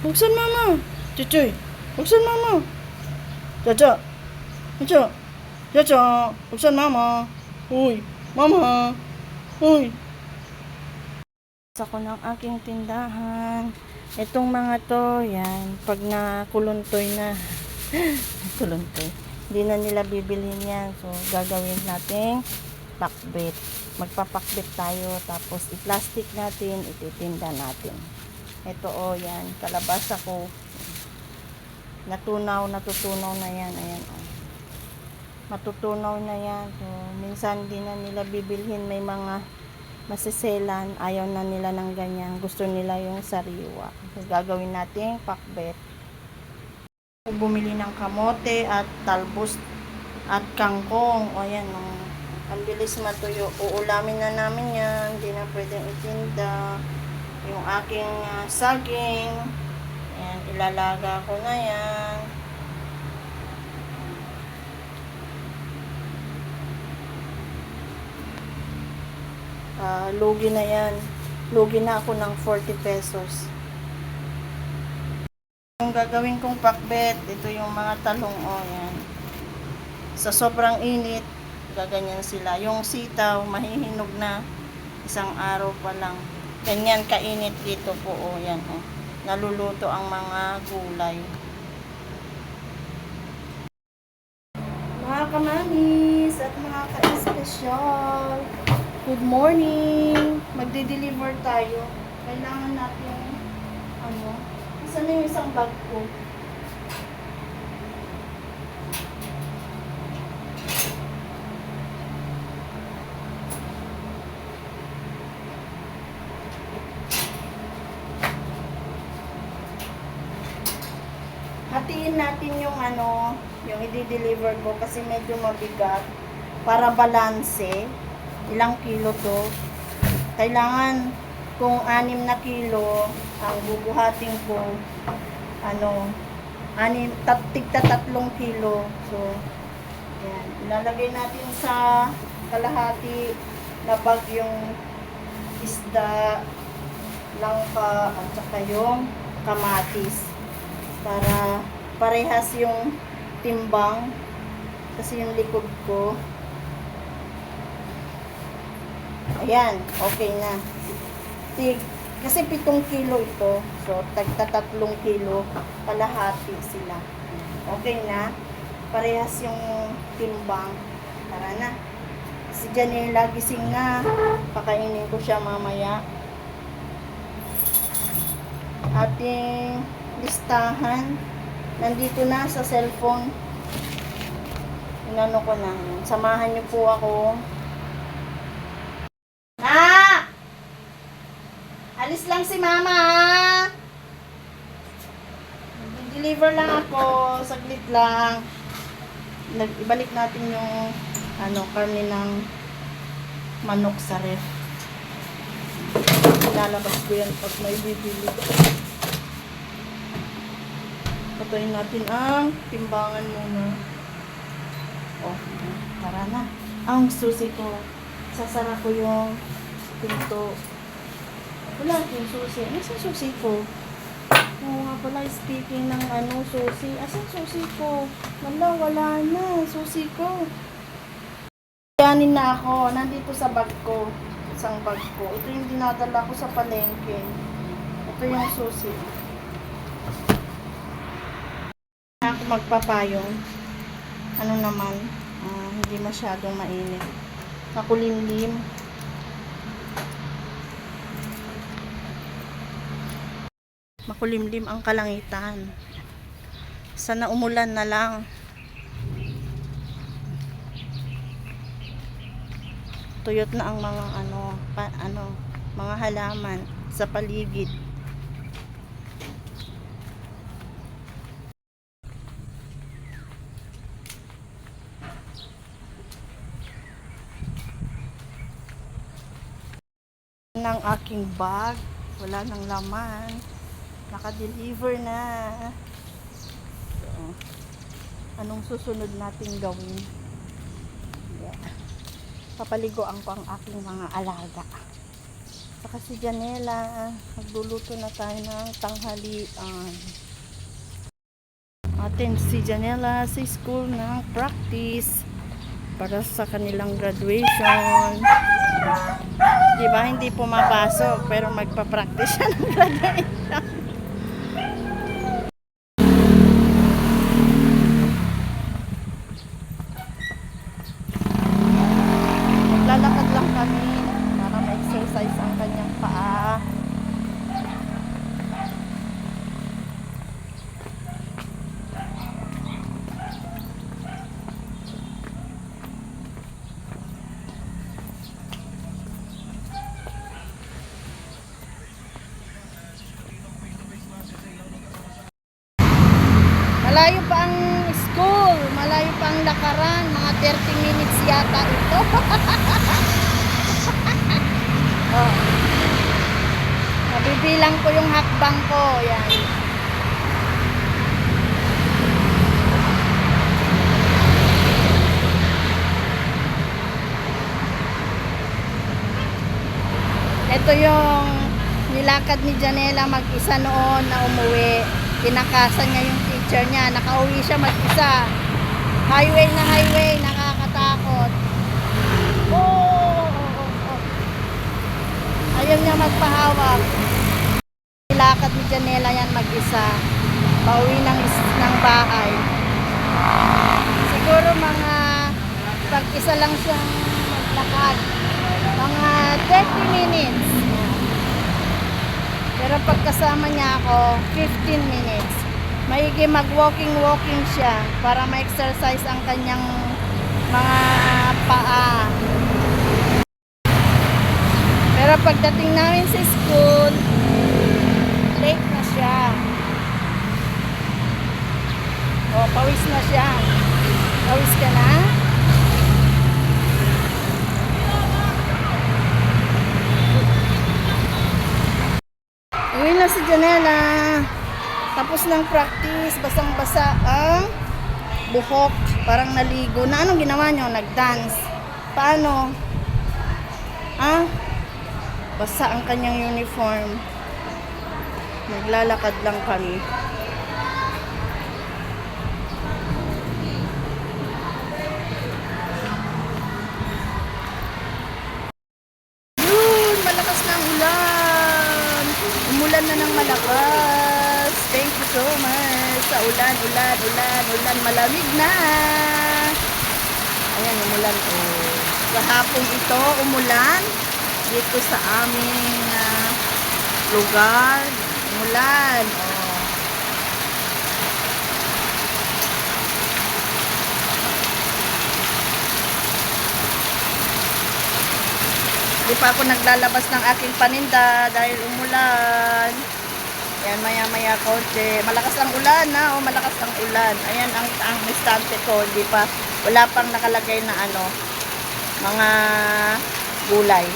Buksan mama. Chuchoy. Buksan mama. Jaja. Jaja. Jaja. Buksan mama. Uy. Mama. Uy. Ako ng aking tindahan. Itong mga to, yan. Pag nakuluntoy na. Kuluntoy. Hindi na nila bibilhin yan. So, gagawin natin pakbet. Magpapakbet tayo. Tapos, i-plastic natin. Ititinda natin. Ito, yan. Kalabasa ko. Natutunaw na yan. Ayan, matutunaw na yan. So, minsan di na nila bibilhin. May mga masiselan. Ayaw na nila ng ganyan. Gusto nila yung sariwa. So, gagawin natin pakbet. Bumili ng kamote at talbos at kangkong. O, ayan, ang bilis matuyo. Uulamin na namin yan. Hindi na pwedeng itinda. Yung aking saging. Ayan, ilalaga ko na yan. Lugi na yan. Lugi na ako ng 40 pesos. Yung gagawin kong pakbet, ito yung mga talong, yan. Sa sobrang init, gaganyan sila. Yung sitaw, mahihinog na isang araw pa lang. Ganyan kainit dito po, yan, naluluto ang mga gulay. Mga kamamis at mga ka-espesyal, good morning! Magde-deliver tayo. Kailangan natin, saan yung isang bag ko? Hatiin natin yung yung i-deliver ko kasi medyo mabigat para balanse. Ilang kilo to? Kailangan kung 6 na kilo ang bubuhatin ko, tigta 3 kilo. So, yan. Ilalagay natin sa kalahati na bag yung isda, langka, at saka yung kamatis. Para parehas yung timbang. Kasi yung likod ko. Ayan, okay na. Kasi 7 kilo ito. So, tagta 3 kilo, kalahati sila. Okay na. Parehas yung timbang. Tara na. Si Janine lagising na. Pakainin ko siya mamaya. Ating listahan. Nandito na sa cellphone. Inano ko na. Samahan niyo po ako. Alis lang si mama. Deliver lang ako. Saglit lang. Ibalik natin yung karne ng manok sa ref. Ilalabas ko yan pag may bibili. Patayin natin ang timbangan muna. Tara na. Ang susi ko. Sasara ko yung pinto. Wala yung susi. Asan susi ko? Oo nga pala, speaking ng susi. Asan susi ko? Wala na. Susi ko. Yanin na ako. Nandito sa bag ko. Isang bag ko. Ito yung dinadala ko sa palengke. Ito yung susi. Ako magpapayong. Naman, hindi masyadong mainit. Makulimlim. Makulimlim ang kalangitan. Sana umulan na lang. Tuyot na ang mga mga halaman sa paligid. Ng aking bag, wala nang laman. Naka-deliver na. So, anong susunod nating gawin? Papaliguan ko ang aking mga alaga. Saka si Janela, magluluto na tayo ng tanghalian. Atin si Janela sa school ng practice para sa kanilang graduation. Diba, hindi pumapasok pero magpa-practice siya ng graduation. Lalakad lang kami para ma-exercise ang kanyang paa. Malayo pa ang school, malayo pa ang lakaran, mga 30 minutes yata ito. Oh. Nabibilang ko yung hakbang ko, yan. Ito yung nilakad ni Janela mag-isa noon na umuwi. Kinakasan niya yung teacher niya. Nakauwi siya mag-isa. Highway na highway. Nakakatakot. Oh. Ayaw niya magpahawak. Nilakad ni Janela yan mag-isa. Pauwi ng bahay. Siguro mga pag-isa lang siyang maglakad. Mga 30 minutes. Pero pagkasama niya ako, 15 minutes. Maigi mag-walking siya para ma-exercise ang kanyang mga paa. Pero pagdating namin sa school, late na siya. O, pawis na siya. Pawis ka na? Uwi na si Janela. Tapos ng practice, basang-basa ang buhok. Parang naligo. Na anong ginawa nyo? Nag-dance. Paano? Basa ang kanyang uniform. Naglalakad lang kami. Yun! Malakas na ang ulan. Umulan na ng malakas. Thank you so much. Sa ulan. Malamig na. Ayan, umulan. Oh. Kahapon ito, umulan. Dito sa aming lugar. Umulan. Oh. Di pa ako naglalabas ng aking paninda dahil umulan. Ayan, maya-maya konti. Malakas ang ulan, ha? O, malakas ang ulan. Ayan, ang estante ko. Wala pang nakalagay na mga gulay.